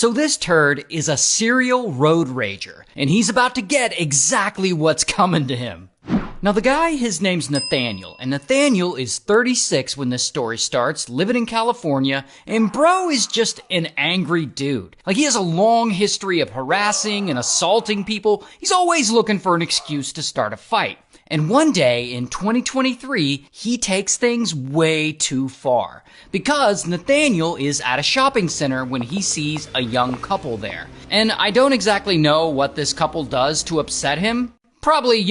So this turd is a serial road rager, and he's about to get exactly what's coming to him. Now the guy, his name's Nathaniel, and Nathaniel is 36 when this story starts, living in California, and bro is just an angry dude. Like, he has a long history of harassing and assaulting people. He's always looking for an excuse to start a fight. And one day in 2023, he takes things way too far. Because Nathaniel is at a shopping center when he sees a young couple there. And I don't exactly know what this couple does to upset him. Probably,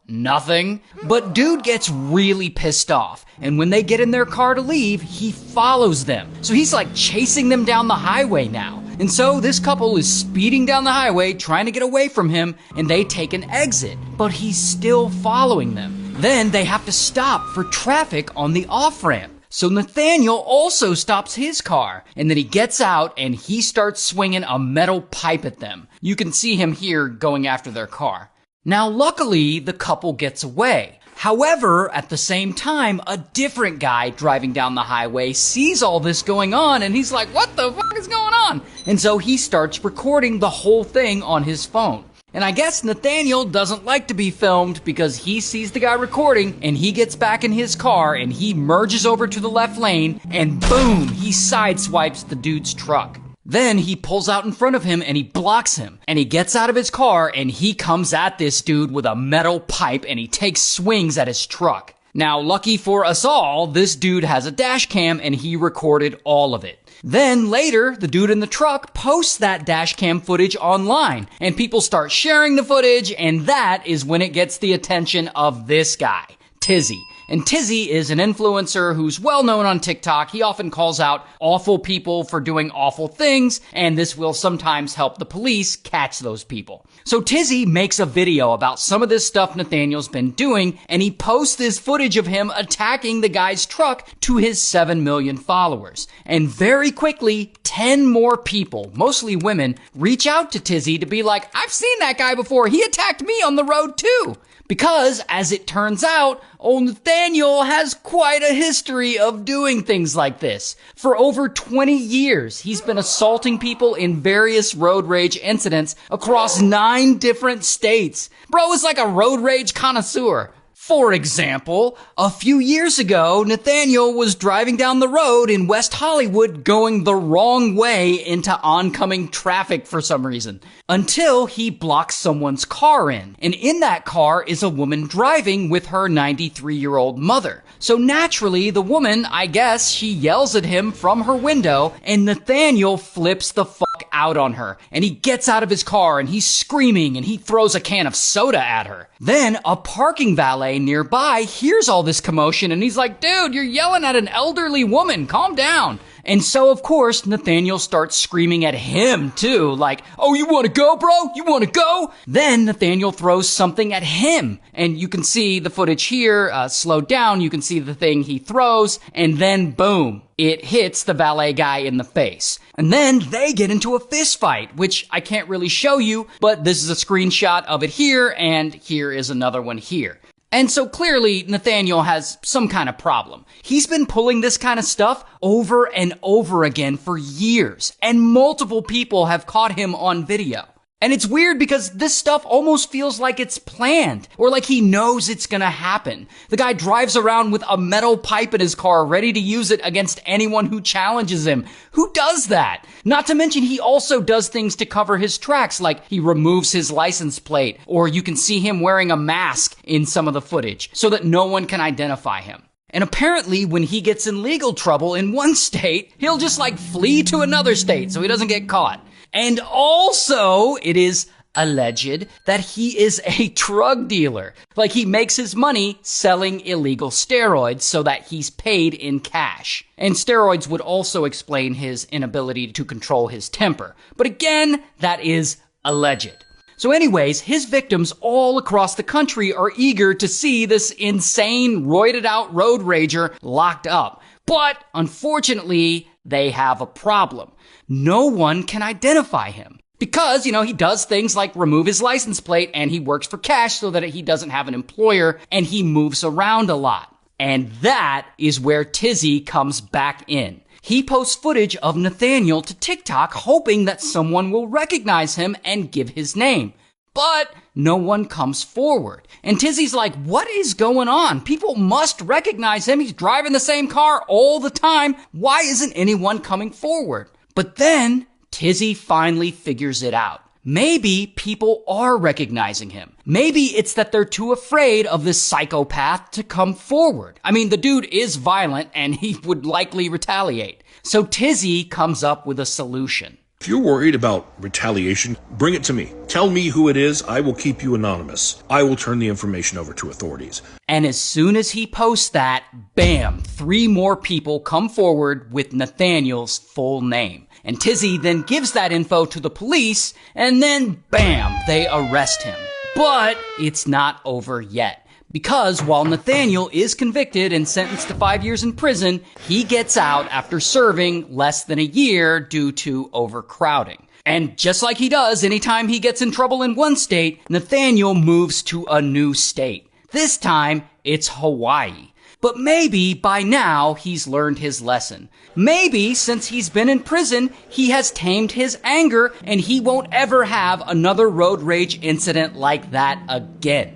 nothing. But dude gets really pissed off. And when they get in their car to leave, he follows them. So he's like chasing them down the highway now. And so this couple is speeding down the highway trying to get away from him, and they take an exit. But he's still following them. Then they have to stop for traffic on the off-ramp. So Nathaniel also stops his car, and then he gets out and he starts swinging a metal pipe at them. You can see him here going after their car. Now, luckily, the couple gets away. However, at the same time, a different guy driving down the highway sees all this going on, and he's like, what the fuck is going on? And so he starts recording the whole thing on his phone. And I guess Nathaniel doesn't like to be filmed because he sees the guy recording, and he gets back in his car and he merges over to the left lane, and boom, he sideswipes the dude's truck. Then he pulls out in front of him and he blocks him, and he gets out of his car and he comes at this dude with a metal pipe and he takes swings at his truck. Now, lucky for us all, this dude has a dash cam and he recorded all of it. Then later, the dude in the truck posts that dash cam footage online, and people start sharing the footage, and that is when it gets the attention of this guy, Tizzy. And Tizzy is an influencer who's well known on TikTok. He often calls out awful people for doing awful things, and this will sometimes help the police catch those people. So Tizzy makes a video about some of this stuff Nathaniel's been doing, and he posts this footage of him attacking the guy's truck to his 7 million followers. And very quickly, 10 more people, mostly women, reach out to Tizzy to be like, I've seen that guy before. He attacked me on the road too. Because, as it turns out, old Nathaniel has quite a history of doing things like this. For over 20 years, he's been assaulting people in various road rage incidents across 9 different states. Bro is like a road rage connoisseur. For example, a few years ago, Nathaniel was driving down the road in West Hollywood going the wrong way into oncoming traffic for some reason, until he blocks someone's car in. And in that car is a woman driving with her 93-year-old mother. So naturally, the woman, I guess, she yells at him from her window, and Nathaniel flips the fuck out on her. And he gets out of his car and he's screaming and he throws a can of soda at her. Then a parking valet nearby hears all this commotion and he's like, dude, you're yelling at an elderly woman, calm down. And so, of course, Nathaniel starts screaming at him, too, like, oh, you want to go, bro? You want to go? Then Nathaniel throws something at him. And you can see the footage here, slowed down. You can see the thing he throws. And then, boom, it hits the valet guy in the face. And then they get into a fist fight, which I can't really show you, but this is a screenshot of it here, and here is another one here. And so clearly, Nathaniel has some kind of problem. He's been pulling this kind of stuff over and over again for years, and multiple people have caught him on video. And it's weird because this stuff almost feels like it's planned, or like he knows it's gonna happen. The guy drives around with a metal pipe in his car ready to use it against anyone who challenges him. Who does that? Not to mention he also does things to cover his tracks, like he removes his license plate, or you can see him wearing a mask in some of the footage so that no one can identify him. And apparently when he gets in legal trouble in one state, he'll just flee to another state so he doesn't get caught. And also, it is alleged that he is a drug dealer. Like, he makes his money selling illegal steroids so that he's paid in cash. And steroids would also explain his inability to control his temper. But again, that is alleged. So anyways, his victims all across the country are eager to see this insane, roided out road rager locked up. But unfortunately, they have a problem. No one can identify him. Because, he does things like remove his license plate and he works for cash so that he doesn't have an employer and he moves around a lot. And that is where Tizzy comes back in. He posts footage of Nathaniel to TikTok hoping that someone will recognize him and give his name. But no one comes forward. And Tizzy's like, what is going on? People must recognize him. He's driving the same car all the time. Why isn't anyone coming forward? But then Tizzy finally figures it out. Maybe people are recognizing him. Maybe it's that they're too afraid of this psychopath to come forward. I mean, the dude is violent and he would likely retaliate. So Tizzy comes up with a solution. If you're worried about retaliation, bring it to me. Tell me who it is. I will keep you anonymous. I will turn the information over to authorities. And as soon as he posts that, bam, 3 more people come forward with Nathaniel's full name. And Tizzy then gives that info to the police, and then bam, they arrest him. But it's not over yet. Because while Nathaniel is convicted and sentenced to 5 years in prison, he gets out after serving less than a year due to overcrowding. And just like he does anytime he gets in trouble in one state, Nathaniel moves to a new state. This time, it's Hawaii. But maybe by now he's learned his lesson. Maybe since he's been in prison, he has tamed his anger and he won't ever have another road rage incident like that again.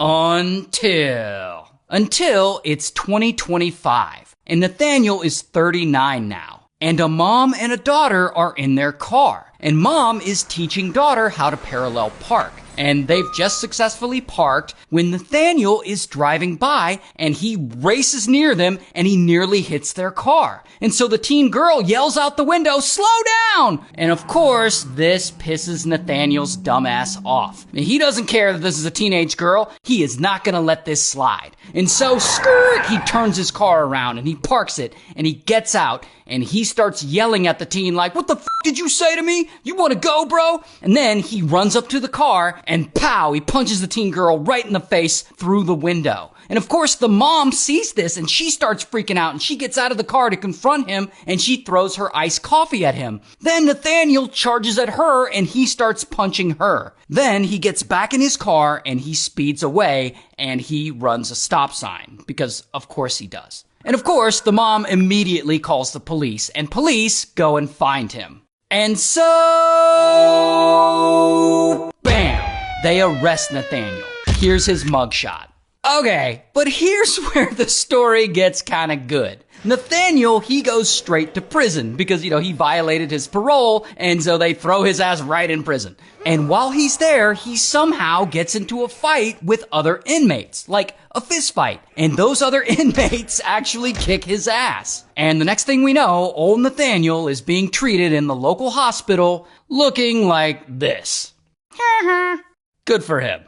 Until it's 2025 and Nathaniel is 39 now. And a mom and a daughter are in their car. And mom is teaching daughter how to parallel park. And they've just successfully parked when Nathaniel is driving by and he races near them and he nearly hits their car. And so the teen girl yells out the window, "Slow down!" And of course, this pisses Nathaniel's dumbass off. And he doesn't care that this is a teenage girl. He is not gonna let this slide. And so, skirt, he turns his car around and he parks it and he gets out and he starts yelling at the teen like, "What the f*** did you say to me? You wanna go, bro?" And then he runs up to the car and pow, he punches the teen girl right in the face through the window. And of course, the mom sees this and she starts freaking out and she gets out of the car to confront him and she throws her iced coffee at him. Then Nathaniel charges at her and he starts punching her. Then he gets back in his car and he speeds away and he runs a stop sign because of course he does. And of course, the mom immediately calls the police and police go and find him. And so, bam, they arrest Nathaniel. Here's his mugshot. Okay, but here's where the story gets kind of good. Nathaniel, he goes straight to prison because, he violated his parole, and so they throw his ass right in prison. And while he's there, he somehow gets into a fight with other inmates, like a fist fight. And those other inmates actually kick his ass. And the next thing we know, old Nathaniel is being treated in the local hospital looking like this. Good for him.